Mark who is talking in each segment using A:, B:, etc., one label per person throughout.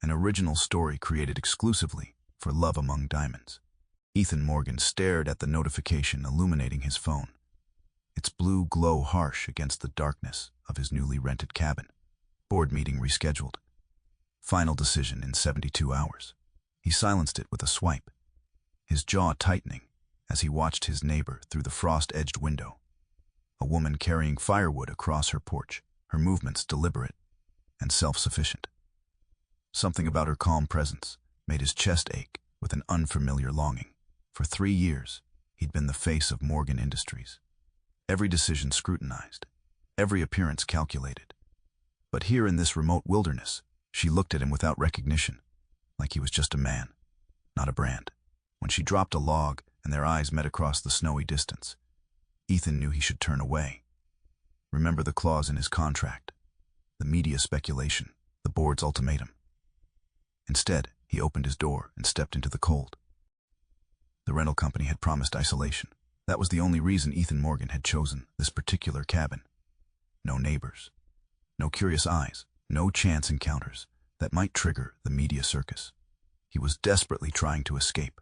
A: an original story created exclusively for Love Among Diamonds. Ethan Morgan stared at the notification illuminating his phone, its blue glow harsh against the darkness of his newly rented cabin. Board meeting rescheduled. Final decision in 72 hours. He silenced it with a swipe, his jaw tightening as he watched his neighbor through the frost-edged window. A woman carrying firewood across her porch, her movements deliberate and self-sufficient. Something about her calm presence made his chest ache with an unfamiliar longing. For 3 years, he'd been the face of Morgan Industries. Every decision scrutinized, every appearance calculated. But here in this remote wilderness, she looked at him without recognition, like he was just a man, not a brand. When she dropped a log and their eyes met across the snowy distance, Ethan knew he should turn away. Remember the clause in his contract, the media speculation, the board's ultimatum. Instead, he opened his door and stepped into the cold. The rental company had promised isolation. That was the only reason Ethan Morgan had chosen this particular cabin. No neighbors, no curious eyes, no chance encounters that might trigger the media circus. He was desperately trying to escape.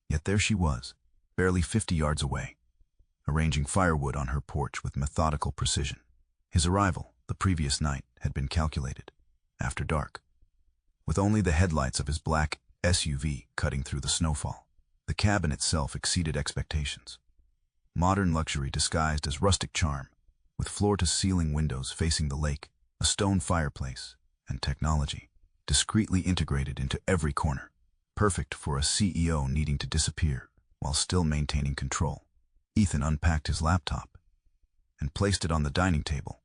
A: Yet there she was, barely 50 yards away, arranging firewood on her porch with methodical precision. His arrival, the previous night, had been calculated, after dark, with only the headlights of his black SUV cutting through the snowfall. The cabin itself exceeded expectations. Modern luxury disguised as rustic charm, with floor-to-ceiling windows facing the lake, a stone fireplace, and technology discreetly integrated into every corner, perfect for a CEO needing to disappear while still maintaining control. Ethan unpacked his laptop and placed it on the dining table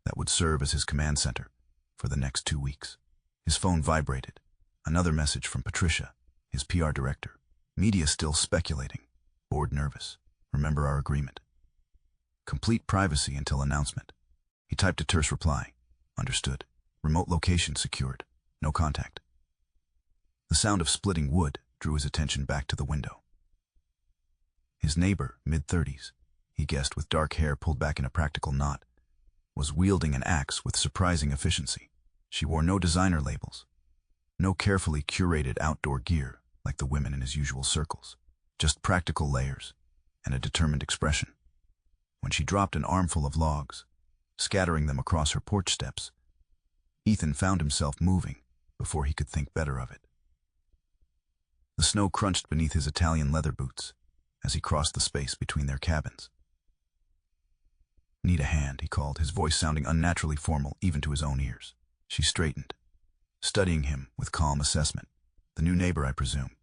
A: that would serve as his command center for the next 2 weeks. His phone vibrated. Another message from Patricia, his PR director. Media still speculating. Board nervous. Remember our agreement. Complete privacy until announcement. He typed a terse reply. Understood. Remote location secured. No contact. The sound of splitting wood drew his attention back to the window. His neighbor, mid-30s, he guessed with dark hair pulled back in a practical knot, was wielding an axe with surprising efficiency. She wore no designer labels, no carefully curated outdoor gear like the women in his usual circles, just practical layers and a determined expression. When she dropped an armful of logs, scattering them across her porch steps, Ethan found himself moving before he could think better of it. The snow crunched beneath his Italian leather boots as he crossed the space between their cabins. "Need a hand," he called, his voice sounding unnaturally formal even to his own ears. She straightened, studying him with calm assessment. "The new neighbor, I presume."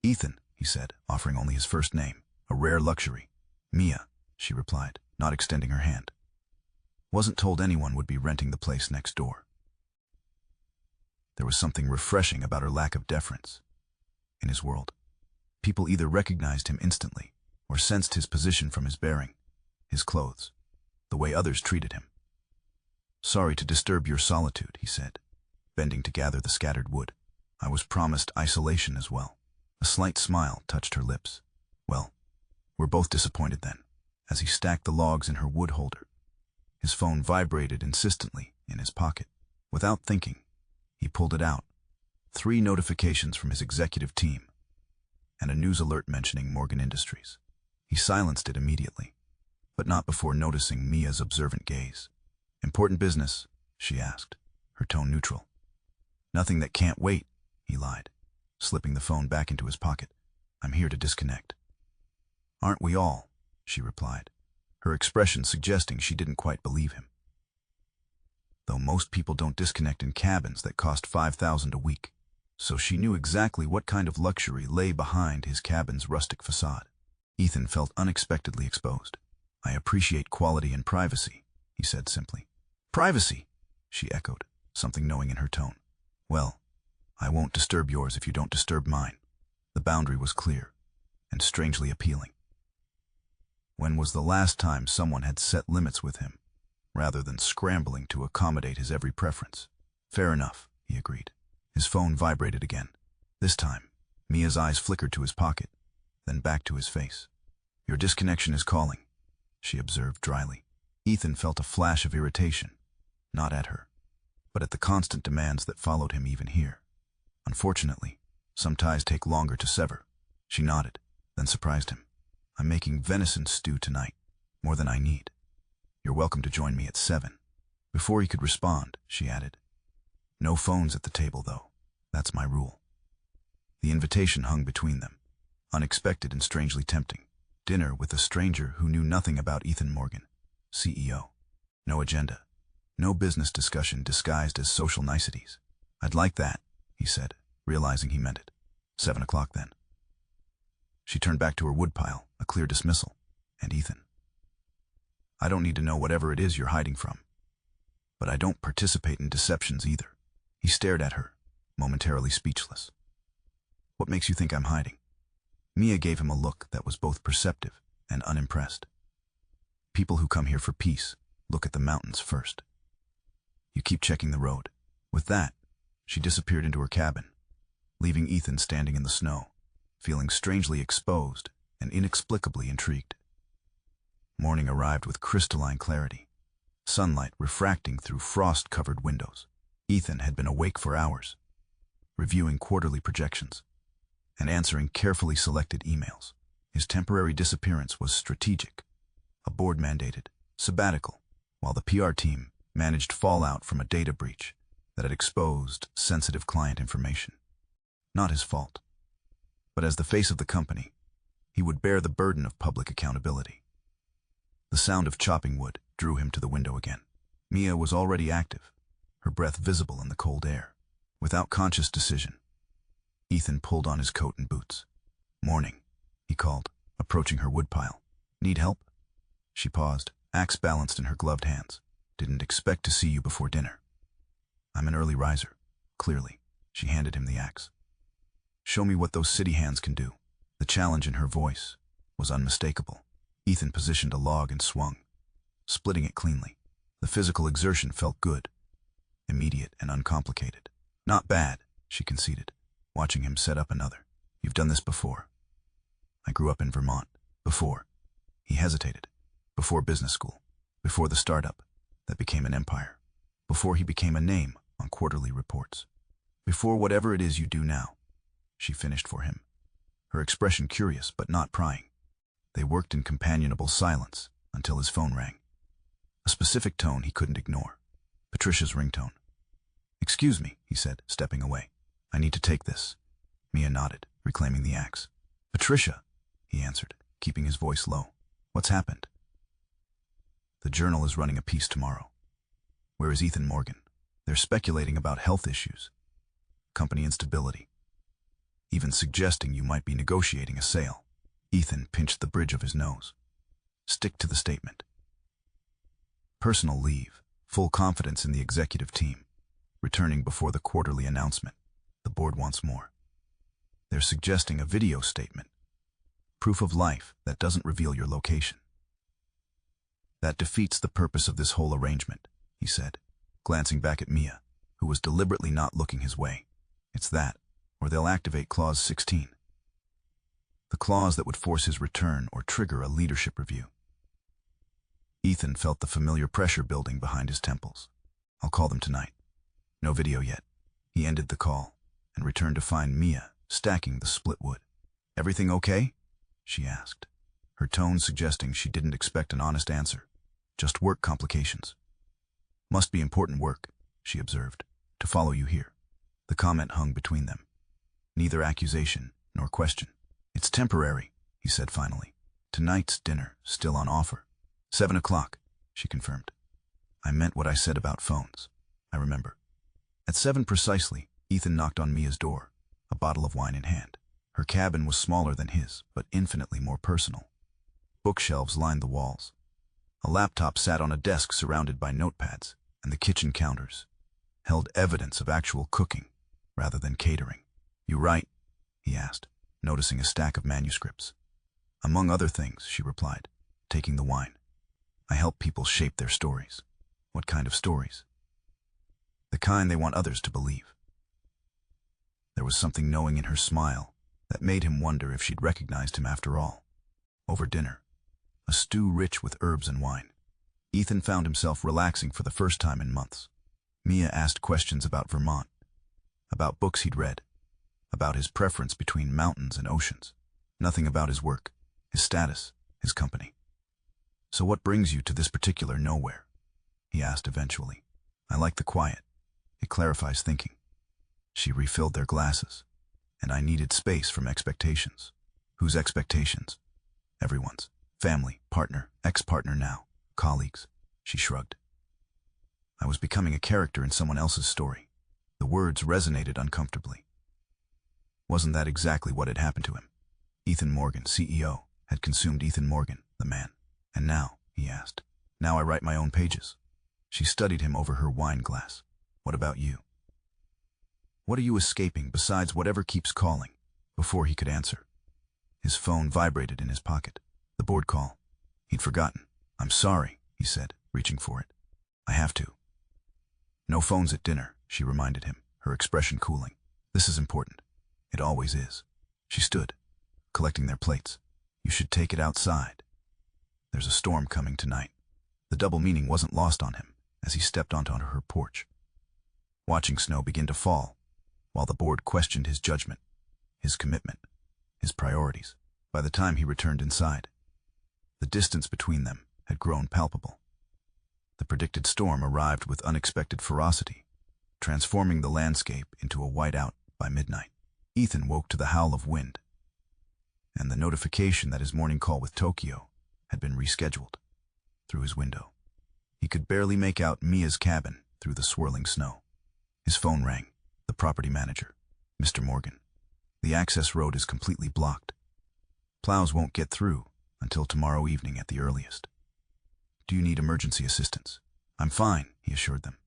A: "Ethan," he said, offering only his first name, a rare luxury. "Mia," she replied, not extending her hand. "Wasn't told anyone would be renting the place next door." There was something refreshing about her lack of deference. In his world, people either recognized him instantly or sensed his position from his bearing, his clothes, the way others treated him. "Sorry to disturb your solitude," he said, bending to gather the scattered wood. "I was promised isolation as well." A slight smile touched her lips. "Well, we're both disappointed then." As he stacked the logs in her wood holder, his phone vibrated insistently in his pocket. Without thinking, he pulled it out. 3 notifications from his executive team, and a news alert mentioning Morgan Industries. He silenced it immediately, but not before noticing Mia's observant gaze. "Important business?" she asked, her tone neutral. "Nothing that can't wait," he lied, slipping the phone back into his pocket. "I'm here to disconnect." "Aren't we all?" she replied, her expression suggesting she didn't quite believe him. Though most people don't disconnect in cabins that cost $5,000 a week, so she knew exactly what kind of luxury lay behind his cabin's rustic facade. Ethan felt unexpectedly exposed. "I appreciate quality and privacy," he said simply. "Privacy," she echoed, something knowing in her tone. "Well, I won't disturb yours if you don't disturb mine." The boundary was clear and strangely appealing. When was the last time someone had set limits with him, rather than scrambling to accommodate his every preference? "Fair enough," he agreed. His phone vibrated again. This time, Mia's eyes flickered to his pocket, then back to his face. "Your disconnection is calling," she observed dryly. Ethan felt a flash of irritation, not at her, but at the constant demands that followed him even here. Unfortunately, some ties take longer to sever. She nodded, then surprised him. I'm making venison stew tonight, more than I need. You're welcome to join me at 7. Before he could respond, she added, no phones at the table, though. That's my rule. The invitation hung between them, unexpected and strangely tempting. Dinner with a stranger who knew nothing about Ethan Morgan, CEO. No agenda. No business discussion disguised as social niceties. I'd like that, he said, realizing he meant it. 7 o'clock then. She turned back to her woodpile, a clear dismissal. And Ethan. I don't need to know whatever it is you're hiding from. But I don't participate in deceptions either. He stared at her, momentarily speechless. What makes you think I'm hiding? Mia gave him a look that was both perceptive and unimpressed. People who come here for peace look at the mountains first. You keep checking the road. With that, she disappeared into her cabin, leaving Ethan standing in the snow, feeling strangely exposed and inexplicably intrigued. Morning arrived with crystalline clarity, sunlight refracting through frost-covered windows. Ethan had been awake for hours, reviewing quarterly projections and answering carefully selected emails. His temporary disappearance was strategic, a board-mandated sabbatical, while the PR team managed fallout from a data breach that had exposed sensitive client information. Not his fault, but as the face of the company, he would bear the burden of public accountability. The sound of chopping wood drew him to the window again. Mia was already active, her breath visible in the cold air. Without conscious decision, Ethan pulled on his coat and boots. Morning, he called, approaching her woodpile. Need help? She paused, axe balanced in her gloved hands. Didn't expect to see you before dinner. I'm an early riser, clearly. She handed him the axe. Show me what those city hands can do. The challenge in her voice was unmistakable. Ethan positioned a log and swung, splitting it cleanly. The physical exertion felt good, immediate and uncomplicated. Not bad, she conceded, watching him set up another. You've done this before. I grew up in Vermont. Before. He hesitated. Before business school. Before the startup that became an empire. Before he became a name on quarterly reports. Before whatever it is you do now. She finished for him, her expression curious but not prying. They worked in companionable silence until his phone rang. A specific tone he couldn't ignore. Patricia's ringtone. Excuse me, he said, stepping away. I need to take this. Mia nodded, reclaiming the axe. Patricia, he answered, keeping his voice low. What's happened? The Journal is running a piece tomorrow. Where is Ethan Morgan? They're speculating about health issues, company instability, even suggesting you might be negotiating a sale. Ethan pinched the bridge of his nose. Stick to the statement. Personal leave, full confidence in the executive team, returning before the quarterly announcement. The board wants more. They're suggesting a video statement, proof of life that doesn't reveal your location. That defeats the purpose of this whole arrangement, he said, glancing back at Mia, who was deliberately not looking his way. It's that, or they'll activate Clause 16. The clause that would force his return or trigger a leadership review. Ethan felt the familiar pressure building behind his temples. I'll call them tonight. No video yet. He ended the call and returned to find Mia stacking the split wood. Everything okay? She asked, her tone suggesting she didn't expect an honest answer. Just work complications. Must be important work, she observed, to follow you here. The comment hung between them. Neither accusation nor question. It's temporary, he said finally. Tonight's dinner still on offer. 7 o'clock, she confirmed. I meant what I said about phones. I remember. At 7 precisely, Ethan knocked on Mia's door, a bottle of wine in hand. Her cabin was smaller than his, but infinitely more personal. Bookshelves lined the walls. A laptop sat on a desk surrounded by notepads, and the kitchen counters held evidence of actual cooking rather than catering. You write? He asked, noticing a stack of manuscripts. Among other things, she replied, taking the wine. I help people shape their stories. What kind of stories? The kind they want others to believe. There was something knowing in her smile that made him wonder if she'd recognized him after all. Over dinner, a stew rich with herbs and wine, Ethan found himself relaxing for the first time in months. Mia asked questions about Vermont, about books he'd read, about his preference between mountains and oceans. Nothing about his work, his status, his company. "So what brings you to this particular nowhere?" he asked eventually. "I like the quiet. It clarifies thinking." She refilled their glasses, and I needed space from expectations. Whose expectations? Everyone's. Family, partner, ex-partner now, colleagues. She shrugged. I was becoming a character in someone else's story. The words resonated uncomfortably. Wasn't that exactly what had happened to him? Ethan Morgan, CEO, had consumed Ethan Morgan, the man. "And now?" he asked. "Now I write my own pages." She studied him over her wine glass. "What about you? What are you escaping besides whatever keeps calling?" Before he could answer, his phone vibrated in his pocket. The board call. He'd forgotten. "I'm sorry," he said, reaching for it. "I have to." "No phones at dinner," she reminded him, her expression cooling. "This is important. It always is." She stood, collecting their plates. "You should take it outside. There's a storm coming tonight." The double meaning wasn't lost on him as he stepped onto her porch, watching snow begin to fall, while the board questioned his judgment, his commitment, his priorities. By the time he returned inside, the distance between them had grown palpable. The predicted storm arrived with unexpected ferocity, transforming the landscape into a whiteout by midnight. Ethan woke to the howl of wind and the notification that his morning call with Tokyo had been rescheduled. Through his window, he could barely make out Mia's cabin through the swirling snow. His phone rang. The property manager. "Mr. Morgan, the access road is completely blocked. Plows won't get through until tomorrow evening at the earliest. Do you need emergency assistance?" "I'm fine," he assured them.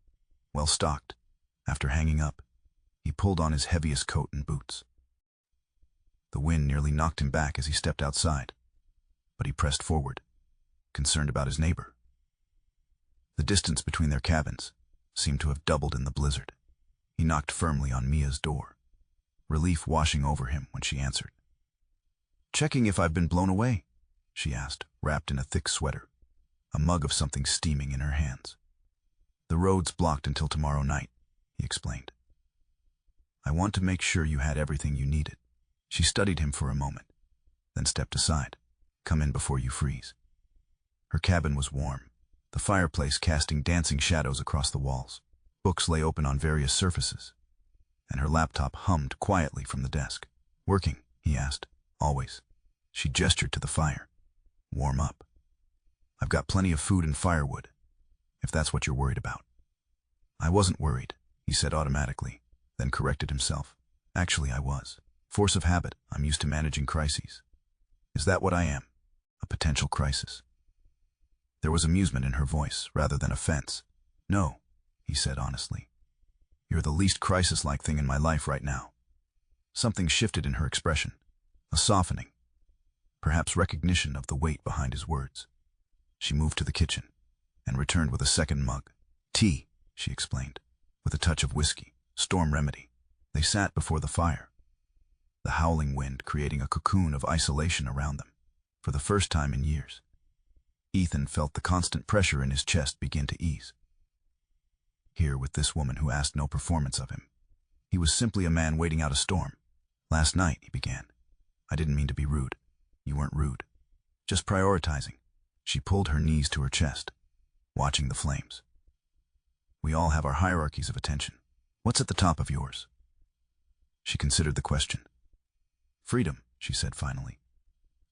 A: Well stocked. After hanging up, he pulled on his heaviest coat and boots. The wind nearly knocked him back as he stepped outside, but he pressed forward, concerned about his neighbor. The distance between their cabins seemed to have doubled in the blizzard. He knocked firmly on Mia's door, relief washing over him when she answered. "Checking if I've been blown away?" she asked, wrapped in a thick sweater, a mug of something steaming in her hands. "The road's blocked until tomorrow night," he explained. "I want to make sure you had everything you needed." She studied him for a moment, then stepped aside. "Come in before you freeze." Her cabin was warm, the fireplace casting dancing shadows across the walls. Books lay open on various surfaces, and her laptop hummed quietly from the desk. "Working?" he asked. "Always." She gestured to the fire. "Warm up. I've got plenty of food and firewood, if that's what you're worried about." "I wasn't worried," he said automatically, then corrected himself. "Actually, I was. Force of habit. I'm used to managing crises." "Is that what I am? A potential crisis?" There was amusement in her voice rather than offense. "No," he said honestly. "You're the least crisis-like thing in my life right now." Something shifted in her expression, a softening, perhaps recognition of the weight behind his words. She moved to the kitchen and returned with a second mug. "Tea," she explained, with a touch of whiskey, storm remedy. They sat before the fire, the howling wind creating a cocoon of isolation around them. For the first time in years, Ethan felt the constant pressure in his chest begin to ease. Here with this woman who asked no performance of him. He was simply a man waiting out a storm. "Last night," he began. "I didn't mean to be rude." "You weren't rude. Just prioritizing." She pulled her knees to her chest, watching the flames. "We all have our hierarchies of attention. What's at the top of yours?" She considered the question. "Freedom," she said finally.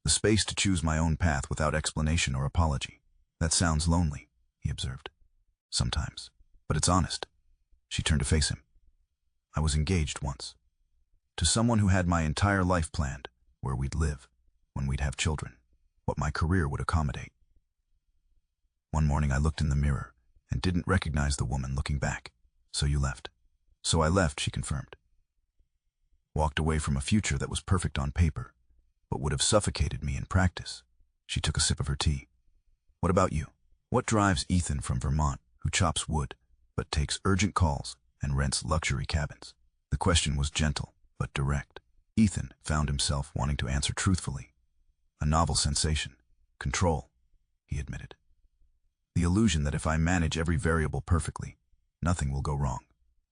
A: "The space to choose my own path without explanation or apology." "That sounds lonely," he observed. "Sometimes. But it's honest." She turned to face him. "I was engaged once. To someone who had my entire life planned, where we'd live, when we'd have children, what my career would accommodate. One morning I looked in the mirror and didn't recognize the woman looking back. So you left." "So I left," she confirmed. "Walked away from a future that was perfect on paper, but would have suffocated me in practice." She took a sip of her tea. "What about you? What drives Ethan from Vermont, who chops wood, but takes urgent calls and rents luxury cabins?" The question was gentle, but direct. Ethan found himself wanting to answer truthfully. "A novel sensation. Control," he admitted. "The illusion that if I manage every variable perfectly, Nothing will go wrong.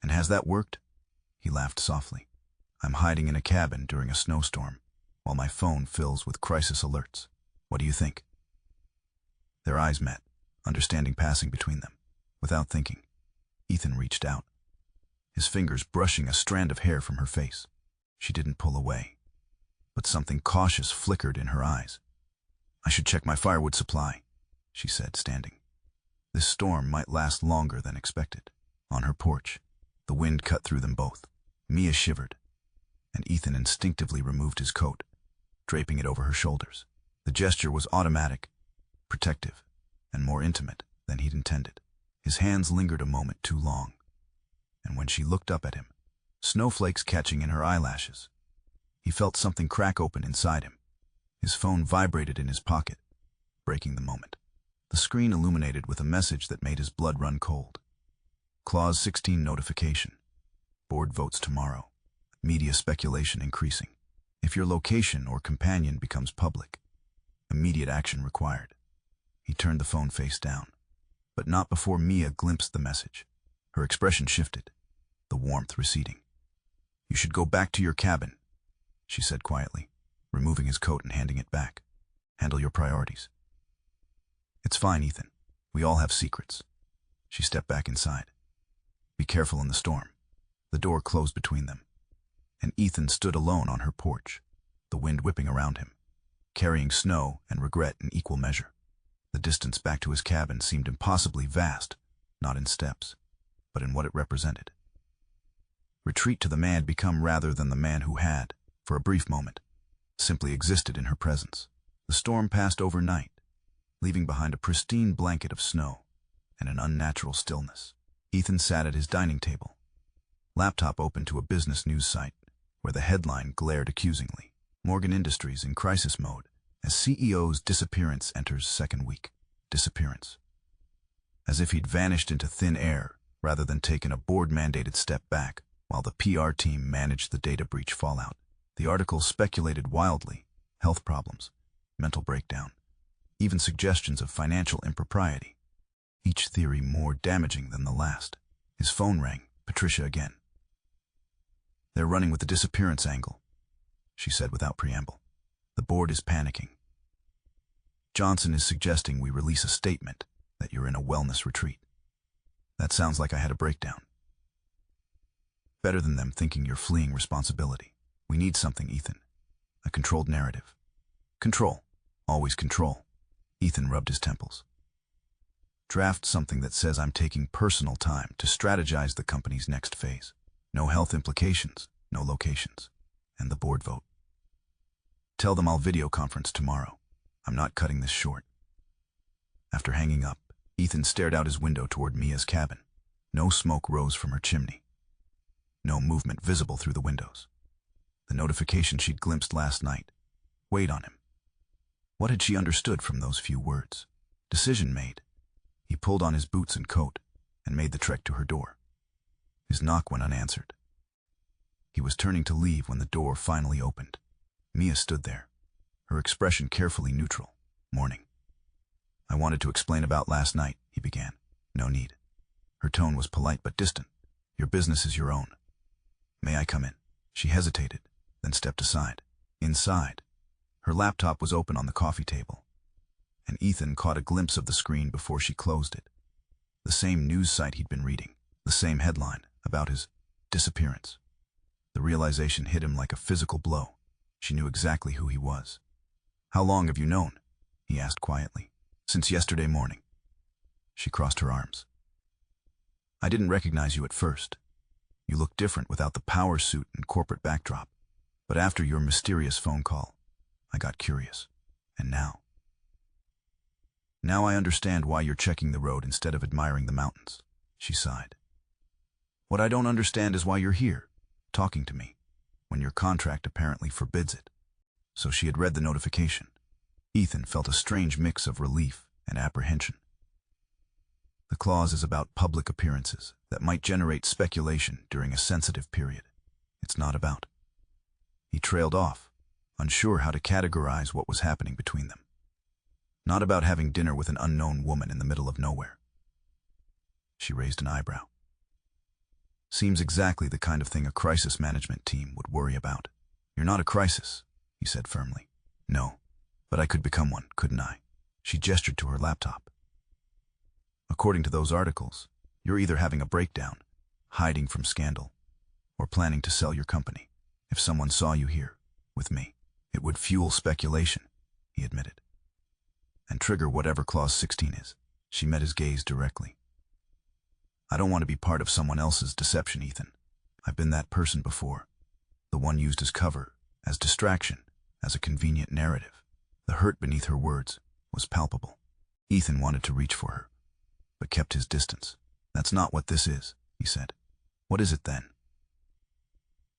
A: And has that worked? He laughed softly. I'm hiding in a cabin during a snowstorm, while my phone fills with crisis alerts. What do you think? Their eyes met, understanding passing between them. Without thinking, Ethan reached out, his fingers brushing a strand of hair from her face. She didn't pull away, but something cautious flickered in her eyes. I should check my firewood supply, she said, standing. This storm might last longer than expected. On her porch, the wind cut through them both. Mia shivered, and Ethan instinctively removed his coat, draping it over her shoulders. The gesture was automatic, protective, and more intimate than he'd intended. His hands lingered a moment too long, and when she looked up at him, snowflakes catching in her eyelashes, he felt something crack open inside him. His phone vibrated in his pocket, breaking the moment. The screen illuminated with a message that made his blood run cold. Clause 16 notification. Board votes tomorrow. Media speculation increasing. If your location or companion becomes public, immediate action required. He turned the phone face down, but not before Mia glimpsed the message. Her expression shifted, the warmth receding. You should go back to your cabin, she said quietly, removing his coat and handing it back. Handle your priorities. It's fine, Ethan. We all have secrets. She stepped back inside. Be careful in the storm. The door closed between them, and Ethan stood alone on her porch, the wind whipping around him, carrying snow and regret in equal measure. The distance back to his cabin seemed impossibly vast, not in steps, but in what it represented. Retreat to the man had become rather than the man who had, for a brief moment, simply existed in her presence. The storm passed overnight, leaving behind a pristine blanket of snow and an unnatural stillness. Ethan sat at his dining table, laptop open to a business news site, where the headline glared accusingly. Morgan Industries in crisis mode as CEO's disappearance enters second week. Disappearance. As if he'd vanished into thin air rather than taken a board-mandated step back while the PR team managed the data breach fallout. The article speculated wildly: health problems, mental breakdown, even suggestions of financial impropriety. Each theory more damaging than the last. His phone rang. Patricia again. They're running with the disappearance angle, she said without preamble. The board is panicking. Johnson is suggesting we release a statement that you're in a wellness retreat. That sounds like I had a breakdown. Better than them thinking you're fleeing responsibility. We need something, Ethan. A controlled narrative. Control. Always control. Ethan rubbed his temples. Draft something that says I'm taking personal time to strategize the company's next phase. No health implications, no locations, and the board vote. Tell them I'll video conference tomorrow. I'm not cutting this short. After hanging up, Ethan stared out his window toward Mia's cabin. No smoke rose from her chimney. No movement visible through the windows. The notification she'd glimpsed last night weighed on him. What had she understood from those few words? Decision made. He pulled on his boots and coat and made the trek to her door. His knock went unanswered. He was turning to leave when the door finally opened. Mia stood there, her expression carefully neutral. Morning. I wanted to explain about last night, he began. No need. Her tone was polite but distant. Your business is your own. May I come in? She hesitated, then stepped aside. Inside, her laptop was open on the coffee table, and Ethan caught a glimpse of the screen before she closed it. The same news site he'd been reading, the same headline about his disappearance. The realization hit him like a physical blow. She knew exactly who he was. How long have you known? He asked quietly. Since yesterday morning. She crossed her arms. I didn't recognize you at first. You looked different without the power suit and corporate backdrop. But after your mysterious phone call, I got curious. And now I understand why you're checking the road instead of admiring the mountains, she sighed. What I don't understand is why you're here, talking to me, when your contract apparently forbids it. So she had read the notification. Ethan felt a strange mix of relief and apprehension. The clause is about public appearances that might generate speculation during a sensitive period. It's not about. He trailed off, unsure how to categorize what was happening between them. Not about having dinner with an unknown woman in the middle of nowhere. She raised an eyebrow. Seems exactly the kind of thing a crisis management team would worry about. You're not a crisis, he said firmly. No, but I could become one, couldn't I? She gestured to her laptop. According to those articles, you're either having a breakdown, hiding from scandal, or planning to sell your company. If someone saw you here, with me, it would fuel speculation, he admitted. And trigger whatever Clause 16 is. She met his gaze directly. I don't want to be part of someone else's deception, Ethan. I've been that person before. The one used as cover, as distraction, as a convenient narrative. The hurt beneath her words was palpable. Ethan wanted to reach for her, but kept his distance. That's not what this is, he said. What is it then?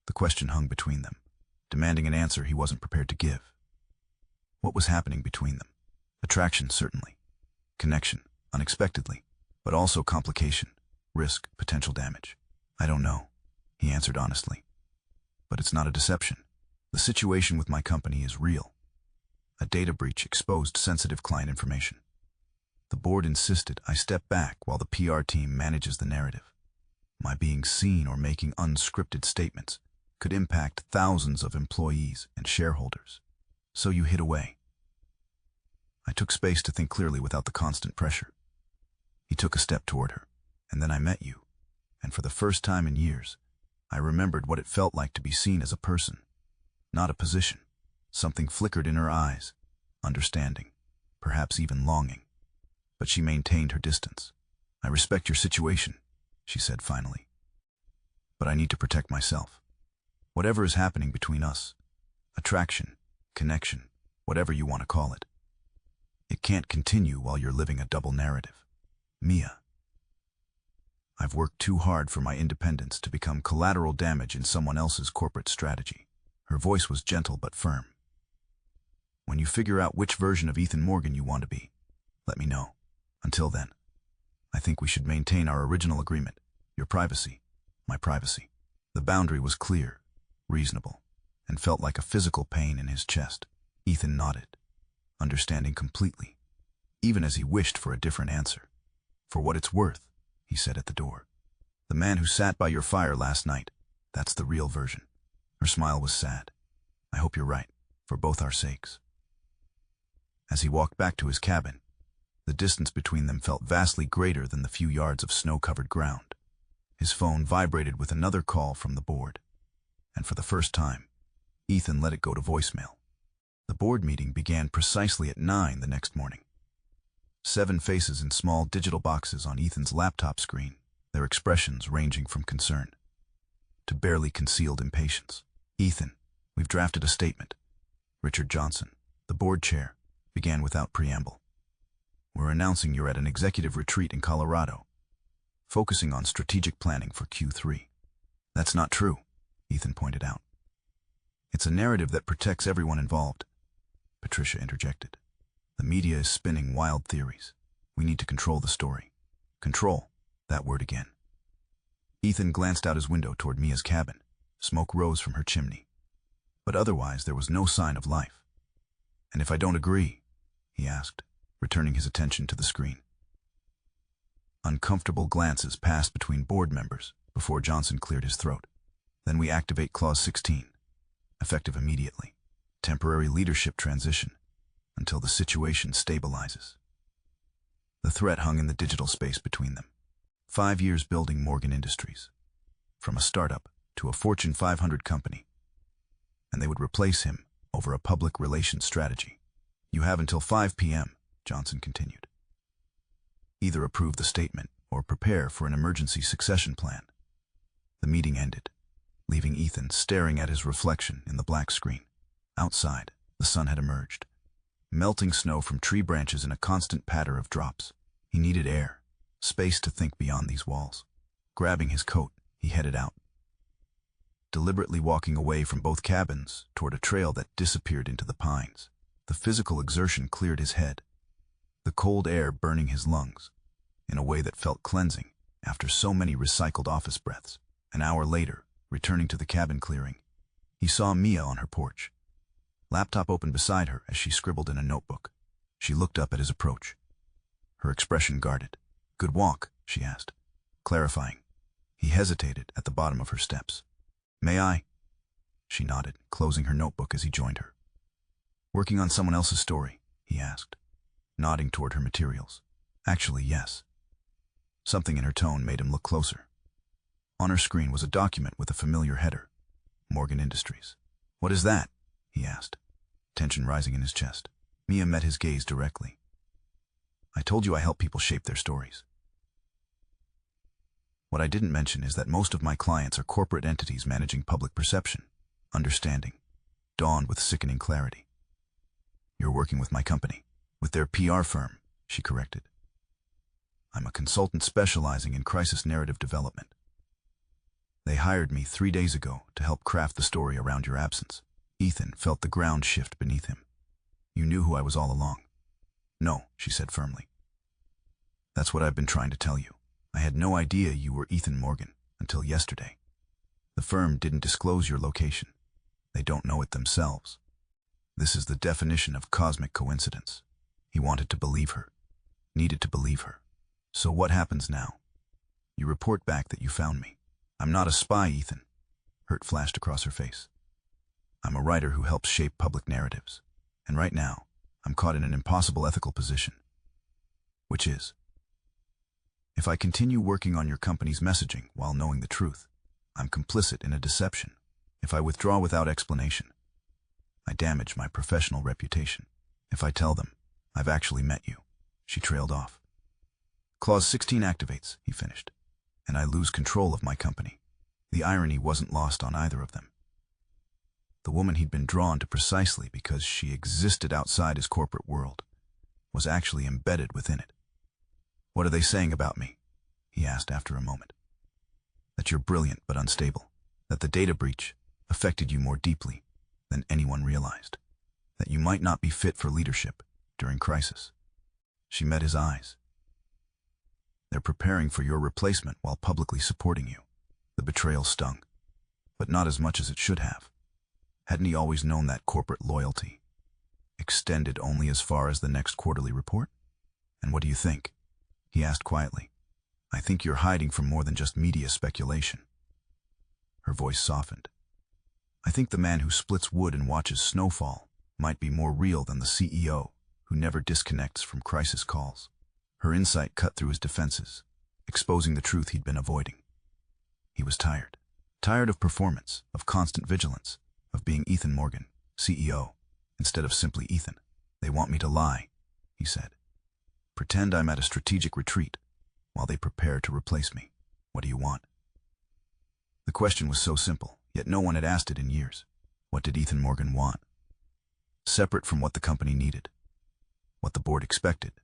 A: The question hung between them, demanding an answer he wasn't prepared to give. What was happening between them? Attraction, certainly. Connection, unexpectedly, but also complication, risk, potential damage. I don't know, he answered honestly. But it's not a deception. The situation with my company is real. A data breach exposed sensitive client information. The board insisted I step back while the PR team manages the narrative. My being seen or making unscripted statements could impact thousands of employees and shareholders. So you hid away. I took space to think clearly without the constant pressure. He took a step toward her, and then I met you, and for the first time in years, I remembered what it felt like to be seen as a person, not a position. Something flickered in her eyes, understanding, perhaps even longing. But she maintained her distance. I respect your situation, she said finally. But I need to protect myself. Whatever is happening between us, attraction, connection, whatever you want to call it, it can't continue while you're living a double narrative. Mia. I've worked too hard for my independence to become collateral damage in someone else's corporate strategy. Her voice was gentle but firm. When you figure out which version of Ethan Morgan you want to be, let me know. Until then, I think we should maintain our original agreement. Your privacy, my privacy. The boundary was clear, reasonable, and felt like a physical pain in his chest. Ethan nodded, understanding completely, even as he wished for a different answer. For what it's worth, he said at the door. The man who sat by your fire last night, that's the real version. Her smile was sad. I hope you're right, for both our sakes. As he walked back to his cabin, the distance between them felt vastly greater than the few yards of snow-covered ground. His phone vibrated with another call from the board, and for the first time, Ethan let it go to voicemail. The board meeting began precisely at 9 the next morning. 7 faces in small digital boxes on Ethan's laptop screen, their expressions ranging from concern to barely concealed impatience. Ethan, we've drafted a statement. Richard Johnson, the board chair, began without preamble. We're announcing you're at an executive retreat in Colorado, focusing on strategic planning for Q3. That's not true, Ethan pointed out. It's a narrative that protects everyone involved, Patricia interjected. The media is spinning wild theories. We need to control the story. Control, that word again. Ethan glanced out his window toward Mia's cabin. Smoke rose from her chimney. But otherwise there was no sign of life. And if I don't agree, he asked, returning his attention to the screen. Uncomfortable glances passed between board members before Johnson cleared his throat. Then we activate Clause 16, effective immediately. Temporary leadership transition until the situation stabilizes. The threat hung in the digital space between them. 5 years building Morgan Industries, from a startup to a Fortune 500 company, and they would replace him over a public relations strategy. You have until 5 p.m., Johnson continued. Either approve the statement or prepare for an emergency succession plan. The meeting ended, leaving Ethan staring at his reflection in the black screen. Outside, the sun had emerged, melting snow from tree branches in a constant patter of drops. He needed air, space to think beyond these walls. Grabbing his coat, he headed out, deliberately walking away from both cabins toward a trail that disappeared into the pines. The physical exertion cleared his head, the cold air burning his lungs in a way that felt cleansing after so many recycled office breaths. An hour later, returning to the cabin clearing, he saw Mia on her porch, laptop open beside her as she scribbled in a notebook. She looked up at his approach, her expression guarded. Good walk, she asked, clarifying. He hesitated at the bottom of her steps. "May I?" She nodded, closing her notebook as he joined her. "Working on someone else's story?" he asked, nodding toward her materials. "Actually, yes." Something in her tone made him look closer. On her screen was a document with a familiar header, Morgan Industries. "What is that?" he asked, tension rising in his chest. Mia met his gaze directly. "I told you I help people shape their stories. What I didn't mention is that most of my clients are corporate entities managing public perception." Understanding dawned with sickening clarity. "You're working with my company, with their PR firm," she corrected. "I'm a consultant specializing in crisis narrative development. They hired me 3 days ago to help craft the story around your absence." Ethan felt the ground shift beneath him. "You knew who I was all along." "No," she said firmly. "That's what I've been trying to tell you. I had no idea you were Ethan Morgan until yesterday. The firm didn't disclose your location. They don't know it themselves. This is the definition of cosmic coincidence." He wanted to believe her, needed to believe her. "So what happens now?" "You report back that you found me." "I'm not a spy, Ethan." Hurt flashed across her face. "I'm a writer who helps shape public narratives. And right now, I'm caught in an impossible ethical position. Which is, if I continue working on your company's messaging while knowing the truth, I'm complicit in a deception. If I withdraw without explanation, I damage my professional reputation. If I tell them I've actually met you." She trailed off. "Clause 16 activates," he finished, "and I lose control of my company." The irony wasn't lost on either of them. The woman he'd been drawn to precisely because she existed outside his corporate world was actually embedded within it. "What are they saying about me?" he asked after a moment. "That you're brilliant but unstable. That the data breach affected you more deeply than anyone realized. That you might not be fit for leadership during crisis." She met his eyes. "They're preparing for your replacement while publicly supporting you." The betrayal stung, but not as much as it should have. Hadn't he always known that corporate loyalty extended only as far as the next quarterly report? "And what do you think?" he asked quietly. "I think you're hiding from more than just media speculation." Her voice softened. "I think the man who splits wood and watches Snowfall might be more real than the CEO who never disconnects from crisis calls." Her insight cut through his defenses, exposing the truth he'd been avoiding. He was tired. Tired of performance, of constant vigilance, of being Ethan Morgan, CEO, instead of simply Ethan. "They want me to lie," he said. "Pretend I'm at a strategic retreat while they prepare to replace me. What do you want?" The question was so simple, yet no one had asked it in years. What did Ethan Morgan want? Separate from what the company needed, what the board expected,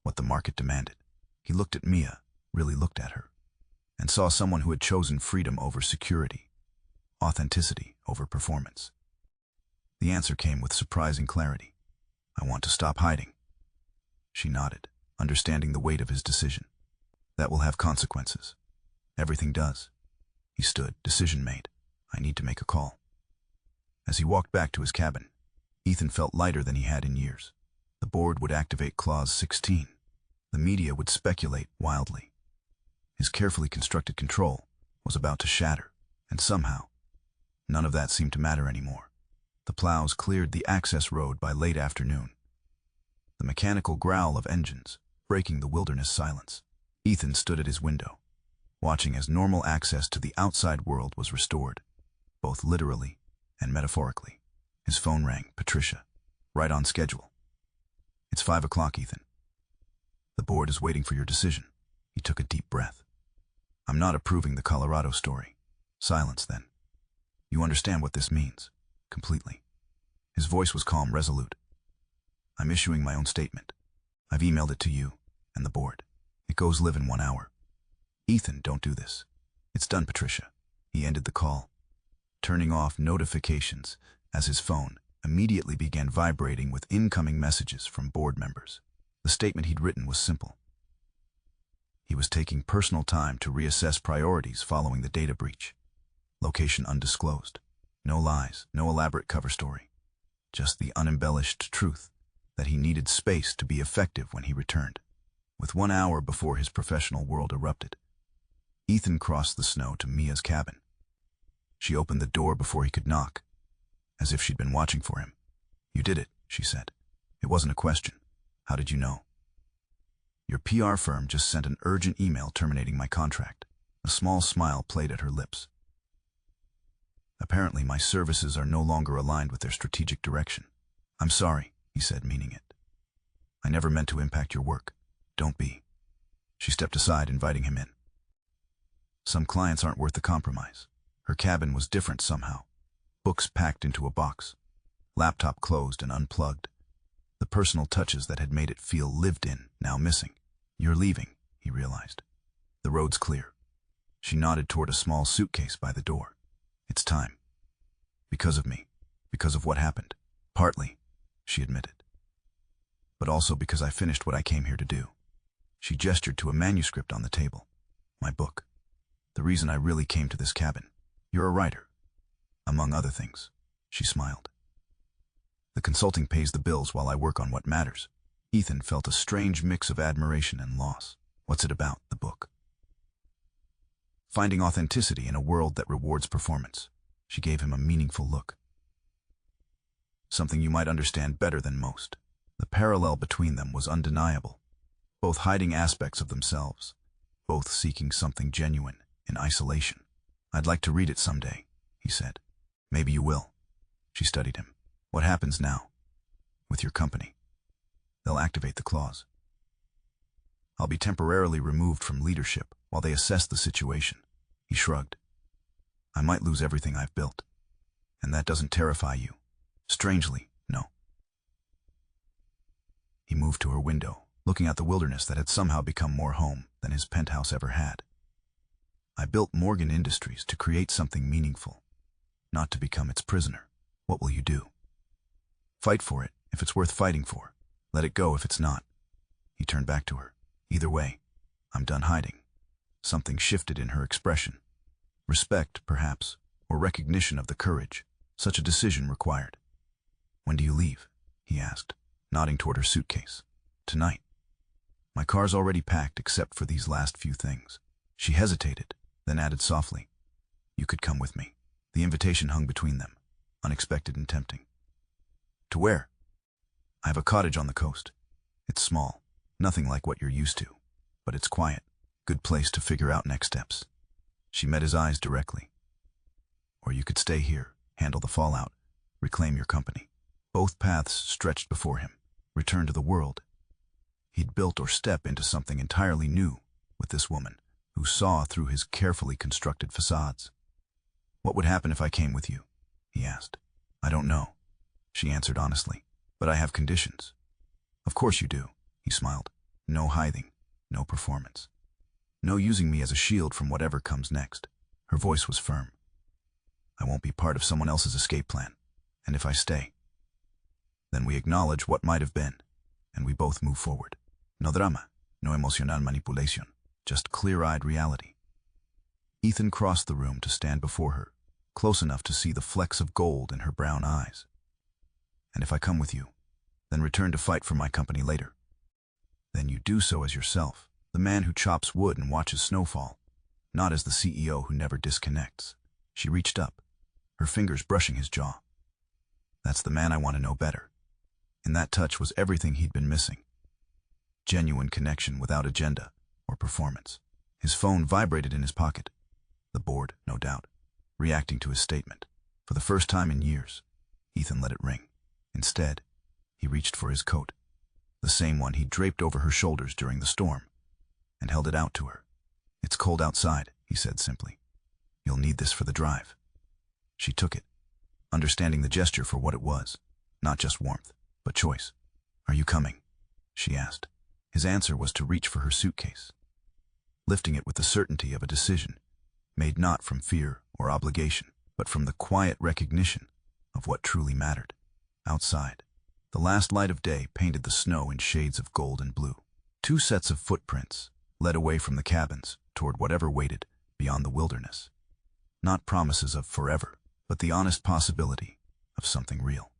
A: what the market demanded. He looked at Mia, really looked at her, and saw someone who had chosen freedom over security, authenticity over performance. The answer came with surprising clarity. "I want to stop hiding." She nodded, understanding the weight of his decision. "That will have consequences." "Everything does." He stood, decision made. "I need to make a call." As he walked back to his cabin, Ethan felt lighter than he had in years. The board would activate Clause 16. The media would speculate wildly. His carefully constructed control was about to shatter, and somehow, none of that seemed to matter anymore. The plows cleared the access road by late afternoon, the mechanical growl of engines breaking the wilderness silence. Ethan stood at his window, watching as normal access to the outside world was restored, both literally and metaphorically. His phone rang. "Patricia, right on schedule." "It's 5 o'clock, Ethan. The board is waiting for your decision." He took a deep breath. "I'm not approving the Colorado story." Silence then. "You understand what this means?" "Completely." His voice was calm, resolute. "I'm issuing my own statement. I've emailed it to you and the board. It goes live in 1 hour. Ethan, don't do this." "It's done, Patricia." He ended the call, turning off notifications as his phone immediately began vibrating with incoming messages from board members. The statement he'd written was simple. He was taking personal time to reassess priorities following the data breach. Location undisclosed. No lies, no elaborate cover story. Just the unembellished truth that he needed space to be effective when he returned. With 1 hour before his professional world erupted, Ethan crossed the snow to Mia's cabin. She opened the door before he could knock, as if she'd been watching for him. "You did it," she said. "It wasn't a question. How did you know?" "Your PR firm just sent an urgent email terminating my contract." A small smile played at her lips. "Apparently my services are no longer aligned with their strategic direction." "I'm sorry," he said, meaning it. "I never meant to impact your work. Don't be." She stepped aside, inviting him in. Some clients aren't worth the compromise. Her cabin was different somehow. Books packed into a box. Laptop closed and unplugged. The personal touches that had made it feel lived in, now missing. "You're leaving," he realized. "The road's clear." She nodded toward a small suitcase by the door. "It's time." "Because of me. Because of what happened." "Partly," she admitted. "But also because I finished what I came here to do." She gestured to a manuscript on the table. "My book. The reason I really came to this cabin. You're a writer. Among other things." She smiled. "The consulting pays the bills while I work on what matters." Ethan felt a strange mix of admiration and loss. "What's it about, the book?" "Finding authenticity in a world that rewards performance." She gave him a meaningful look. "Something you might understand better than most." The parallel between them was undeniable. Both hiding aspects of themselves, both seeking something genuine in isolation. "I'd like to read it someday," he said. "Maybe you will." She studied him. "What happens now? With your company?" "They'll activate the clause. I'll be temporarily removed from leadership while they assess the situation." He shrugged. "I might lose everything I've built. And that doesn't terrify you." "Strangely, no." He moved to her window, looking at the wilderness that had somehow become more home than his penthouse ever had. "I built Morgan Industries to create something meaningful, not to become its prisoner. What will you do?" "Fight for it, if it's worth fighting for. Let it go if it's not." He turned back to her. "Either way, I'm done hiding." Something shifted in her expression. Respect, perhaps, or recognition of the courage such a decision required. "When do you leave?" he asked, nodding toward her suitcase. "Tonight. My car's already packed except for these last few things." She hesitated, then added softly, "You could come with me." The invitation hung between them, unexpected and tempting. "To where?" "I have a cottage on the coast. It's small, nothing like what you're used to, but it's quiet. Good place to figure out next steps." She met his eyes directly. "Or you could stay here, handle the fallout, reclaim your company." Both paths stretched before him. Return to the world. He'd built or step into something entirely new with this woman, who saw through his carefully constructed facades. "What would happen if I came with you?" he asked. "I don't know," she answered honestly, "but I have conditions." "Of course you do," he smiled. "No hiding, no performance. No using me as a shield from whatever comes next." Her voice was firm. "I won't be part of someone else's escape plan. And if I stay, then we acknowledge what might have been, and we both move forward. No drama, no emotional manipulation, just clear-eyed reality." Ethan crossed the room to stand before her, close enough to see the flecks of gold in her brown eyes. "And if I come with you, then return to fight for my company later. Then you do so as yourself, the man who chops wood and watches snowfall, not as the CEO who never disconnects." She reached up, her fingers brushing his jaw. "That's the man I want to know better." In that touch was everything he'd been missing. Genuine connection without agenda or performance. His phone vibrated in his pocket. The board, no doubt, reacting to his statement. For the first time in years, Ethan let it ring. Instead, he reached for his coat, the same one he draped over her shoulders during the storm, and held it out to her. "It's cold outside," he said simply. "You'll need this for the drive." She took it, understanding the gesture for what it was, not just warmth, but choice. "Are you coming?" she asked. His answer was to reach for her suitcase, lifting it with the certainty of a decision, made not from fear or obligation, but from the quiet recognition of what truly mattered. Outside, the last light of day painted the snow in shades of gold and blue. Two sets of footprints led away from the cabins toward whatever waited beyond the wilderness. Not promises of forever, but the honest possibility of something real.